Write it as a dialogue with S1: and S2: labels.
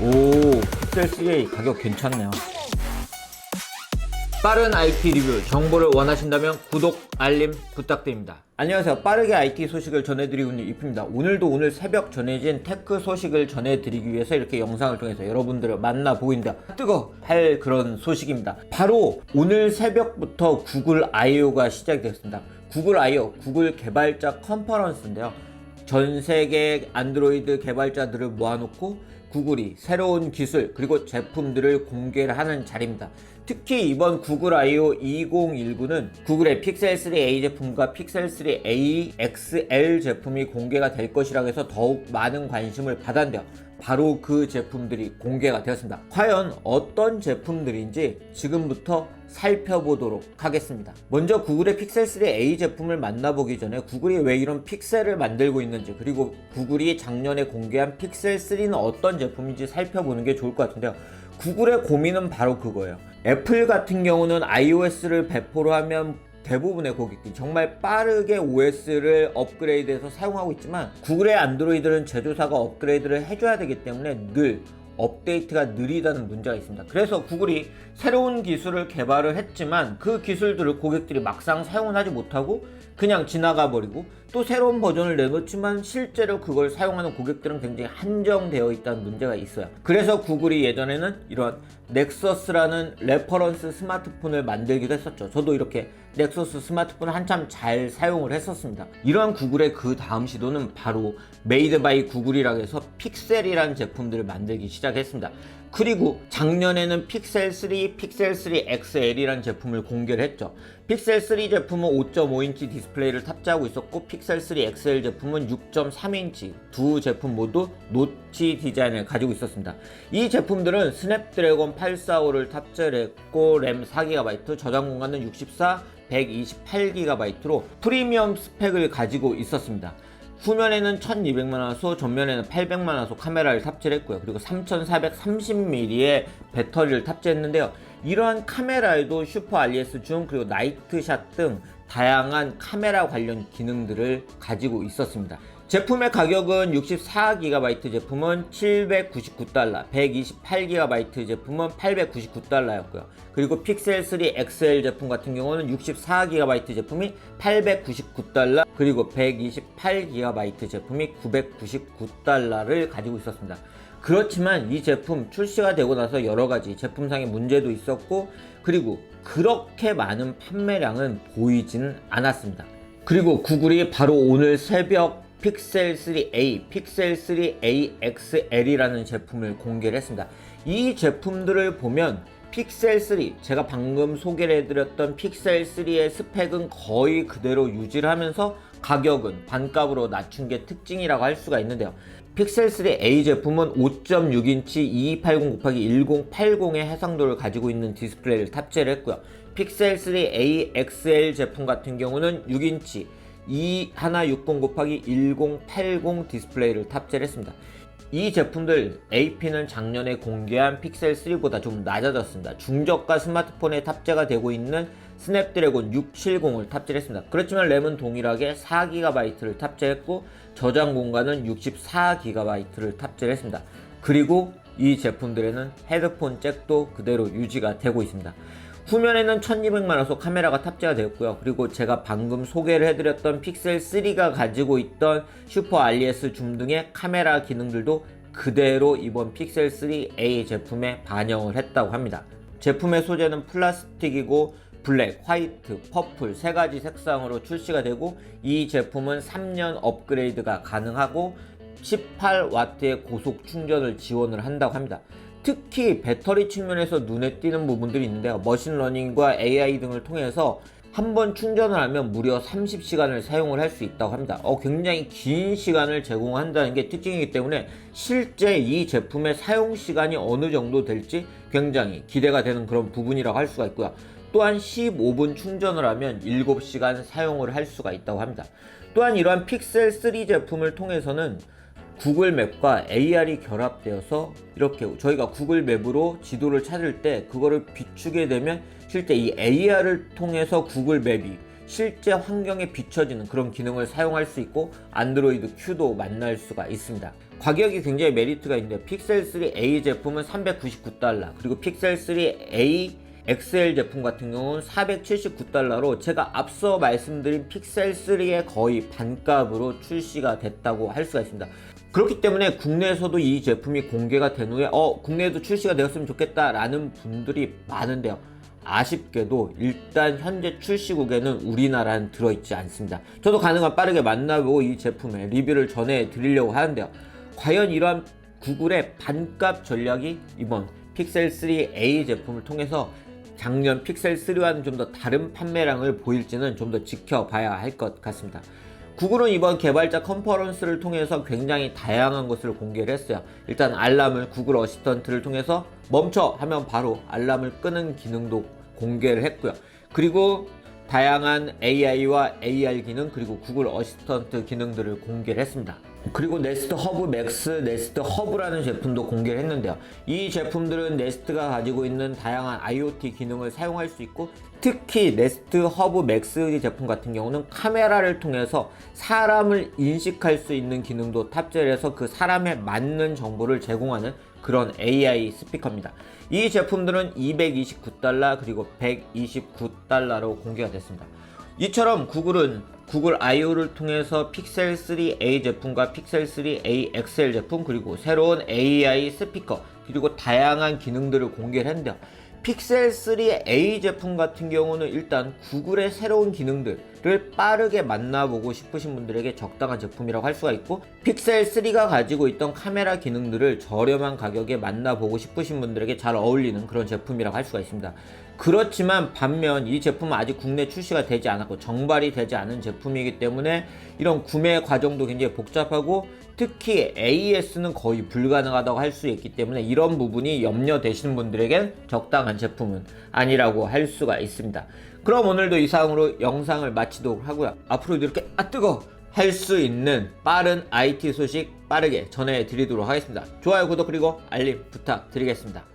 S1: 오, 픽셀 3A 가격 괜찮네요. 빠른 IT 리뷰 정보를 원하신다면 구독, 알림 부탁드립니다. 안녕하세요. 빠르게 IT 소식을 전해드리고 있는 이프입니다. 오늘 새벽 전해진 테크 소식을 전해드리기 위해서 이렇게 영상을 통해서 여러분들을 만나보고 있는데 할 그런 소식입니다. 바로 오늘 새벽부터 구글 I/O가 시작이 됐습니다. 구글 I/O, 구글 개발자 컨퍼런스인데요. 전 세계 안드로이드 개발자들을 모아놓고 구글이 새로운 기술 그리고 제품들을 공개를 하는 자리입니다. 특히 이번 구글 I/O 2019는 구글의 픽셀 3A 제품과 픽셀 3A XL 제품이 공개가 될 것이라고 해서 더욱 많은 관심을 받았는데요. 바로 그 제품들이 공개가 되었습니다. 과연 어떤 제품들인지 지금부터 살펴보도록 하겠습니다. 먼저 구글의 픽셀 3A 제품을 만나보기 전에 구글이 왜 이런 픽셀을 만들고 있는지, 그리고 구글이 작년에 공개한 픽셀 3는 어떤 제품인지 살펴보는 게 좋을 것 같은데요. 구글의 고민은 바로 그거예요. 애플 같은 경우는 iOS를 배포를 하면 대부분의 고객들이 정말 빠르게 OS를 업그레이드해서 사용하고 있지만 구글의 안드로이드는 제조사가 업그레이드를 해줘야 되기 때문에 늘 업데이트가 느리다는 문제가 있습니다. 그래서 구글이 새로운 기술을 개발을 했지만 그 기술들을 고객들이 막상 사용을 하지 못하고 그냥 지나가 버리고 또 새로운 버전을 내놓지만 실제로 그걸 사용하는 고객들은 굉장히 한정되어 있다는 문제가 있어요. 그래서 구글이 예전에는 이런 넥서스라는 레퍼런스 스마트폰을 만들기도 했었죠. 저도 이렇게 넥서스 스마트폰을 한참 잘 사용을 했었습니다. 이러한 구글의 그 다음 시도는 바로 메이드 바이 구글이라고 해서 픽셀이라는 제품들을 만들기 시작했습니다. 그리고 작년에는 픽셀 3, 픽셀 3 XL이라는 제품을 공개를 했죠. 픽셀 3 제품은 5.5인치 디스플레이를 탑재하고 있었고 픽셀 3 XL 제품은 6.3인치 두 제품 모두 노치 디자인을 가지고 있었습니다. 이 제품들은 스냅드래곤 845를 탑재를 했고 램 4GB, 저장 공간은 64, 128GB로 프리미엄 스펙을 가지고 있었습니다. 후면에는 1200만화소, 전면에는 800만화소 카메라를 탑재를 했고요. 그리고 3430mm의 배터리를 탑재했는데요. 이러한 카메라에도 슈퍼 IS 줌 그리고 나이트샷 등 다양한 카메라 관련 기능들을 가지고 있었습니다. 제품의 가격은 64GB 제품은 $799, 128GB 제품은 $899였고요. 그리고 픽셀 3 XL 제품 같은 경우는 64GB 제품이 $899, 그리고 128GB 제품이 $999를 가지고 있었습니다. 그렇지만 이 제품 출시가 되고 나서 여러가지 제품상의 문제도 있었고 그리고 그렇게 많은 판매량은 보이지는 않았습니다. 그리고 구글이 바로 오늘 새벽 픽셀 3A, 픽셀 3A XL이라는 제품을 공개를 했습니다. 이 제품들을 보면 픽셀 3, 제가 방금 소개를 해드렸던 픽셀 3의 스펙은 거의 그대로 유지를 하면서 가격은 반값으로 낮춘 게 특징이라고 할 수가 있는데요. 픽셀 3A 제품은 5.6인치 2280x1080의 해상도를 가지고 있는 디스플레이를 탑재를 했고요. 픽셀 3A XL 제품 같은 경우는 6인치 2160x1080 디스플레이를 탑재를 했습니다. 이 제품들 AP는 작년에 공개한 픽셀 3보다 좀 낮아졌습니다. 중저가 스마트폰에 탑재가 되고 있는 스냅드래곤 670을 탑재를 했습니다. 그렇지만 램은 동일하게 4GB를 탑재했고 저장 공간은 64GB를 탑재를 했습니다. 그리고 이 제품들에는 헤드폰 잭도 그대로 유지가 되고 있습니다. 후면에는 1200만화소 카메라가 탑재가 되었고요. 그리고 제가 방금 소개를 해드렸던 픽셀 3가 가지고 있던 슈퍼 IS 줌 등의 카메라 기능들도 그대로 이번 픽셀 3A 제품에 반영을 했다고 합니다. 제품의 소재는 플라스틱이고 블랙, 화이트, 퍼플 세 가지 색상으로 출시가 되고 이 제품은 3년 업그레이드가 가능하고 18W의 고속 충전을 지원을 한다고 합니다. 특히 배터리 측면에서 눈에 띄는 부분들이 있는데요. 머신러닝과 AI 등을 통해서 한번 충전을 하면 무려 30시간을 사용을 할 수 있다고 합니다. 굉장히 긴 시간을 제공한다는 게 특징이기 때문에 실제 이 제품의 사용 시간이 어느 정도 될지 굉장히 기대가 되는 그런 부분이라고 할 수가 있고요. 또한 15분 충전을 하면 7시간 사용을 할 수가 있다고 합니다. 또한 이러한 픽셀 3 제품을 통해서는 구글 맵과 AR이 결합되어서 이렇게 저희가 구글 맵으로 지도를 찾을 때 그거를 비추게 되면 실제 이 AR을 통해서 구글 맵이 실제 환경에 비춰지는 그런 기능을 사용할 수 있고 안드로이드 Q도 만날 수가 있습니다. 가격이 굉장히 메리트가 있는데 픽셀 3a 제품은 $399, 그리고 픽셀 3a XL 제품 같은 경우는 $479로 제가 앞서 말씀드린 픽셀 3의 거의 반값으로 출시가 됐다고 할 수가 있습니다. 그렇기 때문에 국내에서도 이 제품이 공개가 된 후에 국내에도 출시가 되었으면 좋겠다 라는 분들이 많은데요, 아쉽게도 일단 현재 출시국에는 우리나라는 들어있지 않습니다. 저도 가능한 빠르게 만나보고 이 제품의 리뷰를 전해드리려고 하는데요, 과연 이러한 구글의 반값 전략이 이번 픽셀 3a 제품을 통해서 작년 픽셀 3와는 좀 더 다른 판매량을 보일지는 좀 더 지켜봐야 할 것 같습니다. 구글은 이번 개발자 컨퍼런스를 통해서 굉장히 다양한 것을 공개를 했어요. 일단 알람을 구글 어시스턴트를 통해서 멈춰 하면 바로 알람을 끄는 기능도 공개를 했고요. 그리고 다양한 AI와 AR 기능, 그리고 구글 어시스턴트 기능들을 공개를 했습니다. 그리고 네스트 허브 맥스, 네스트 허브라는 제품도 공개를 했는데요, 이 제품들은 네스트가 가지고 있는 다양한 IoT 기능을 사용할 수 있고, 특히 네스트 허브 맥스 제품 같은 경우는 카메라를 통해서 사람을 인식할 수 있는 기능도 탑재를 해서 그 사람에 맞는 정보를 제공하는 그런 AI 스피커입니다. 이 제품들은 $229 그리고 $129로 공개가 됐습니다. 이처럼 구글은 구글 I/O를 통해서 픽셀 3a 제품과 픽셀 3a XL 제품, 그리고 새로운 AI 스피커, 그리고 다양한 기능들을 공개를 했는데요, 픽셀 3a 제품 같은 경우는 일단 구글의 새로운 기능들을 빠르게 만나보고 싶으신 분들에게 적당한 제품이라고 할 수가 있고, 픽셀 3가 가지고 있던 카메라 기능들을 저렴한 가격에 만나보고 싶으신 분들에게 잘 어울리는 그런 제품이라고 할 수가 있습니다. 그렇지만 반면 이 제품은 아직 국내 출시가 되지 않았고 정발이 되지 않은 제품이기 때문에 이런 구매 과정도 굉장히 복잡하고, 특히 AES는 거의 불가능하다고 할 수 있기 때문에 이런 부분이 염려되시는 분들에겐 적당한 제품은 아니라고 할 수가 있습니다. 그럼 오늘도 이상으로 영상을 마치도록 하고요, 앞으로도 이렇게 뜨거 할 수 있는 빠른 IT 소식 빠르게 전해드리도록 하겠습니다. 좋아요, 구독, 그리고 알림 부탁드리겠습니다.